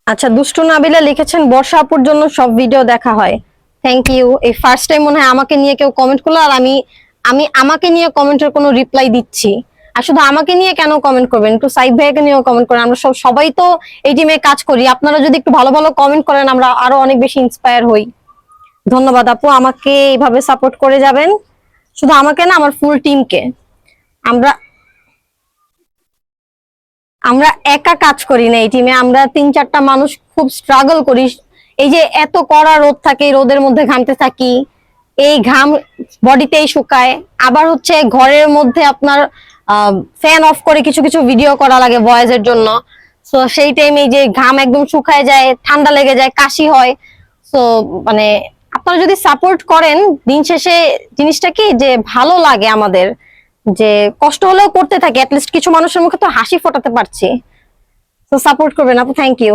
আচ্ছা, দুষ্টু নাবিলা লিখেছেন বর্ষা আপুর জন্য সব ভিডিও দেখা হয়। Thank you. এই ফার্স্ট টাইম মনে হয় আমাকে নিয়ে কেউ কমেন্ট করলো, আর আমি আমি আমাকে নিয়ে কমেন্টের কোনো রিপ্লাই দিচ্ছি। আর শুধু আমাকে নিয়ে কেন কমেন্ট করবেন, একটু সাইদ ভাইকে নিয়েও কমেন্ট করেন। আমরা সবাই তো এই টিমে কাজ করি, আপনারা যদি একটু ভালো ভালো কমেন্ট করেন আমরা আরো অনেক বেশি ইন্সপায়ার হই। ধন্যবাদ আপু, আমাকে এইভাবে সাপোর্ট করে যাবেন। শুধু আমাকে না, আমার ফুল টিমকে। আমরা আমরা একা কাজ করি না এই টিমে, আমরা 3-4টা মানুষ খুব স্ট্রাগল করি। এই যে এত কড়া রোদ থাকে, এই রোদের মধ্যে ঘামতে থাকি, এই ঘাম বডিতেই শুকায়। আবার হচ্ছে ঘরের মধ্যে আপনার ফ্যান অফ করে কিছু কিছু ভিডিও করা লাগে ভয়েসের জন্য। তো সেই টাইমে যে ঘাম একদম শুকায় যায়, ঠান্ডা লেগে যায়, কাশি হয়। তো মানে আপনারা যদি সাপোর্ট করেন, দিন শেষে জিনিসটা কি যে ভালো লাগে আমাদের, যে কষ্ট হলেও করতে থাকি, অ্যাটলিস্ট কিছু মানুষের মুখে তো হাসি ফোটাতে পারছি। তো সাপোর্ট করবেন আপু, থ্যাংক ইউ।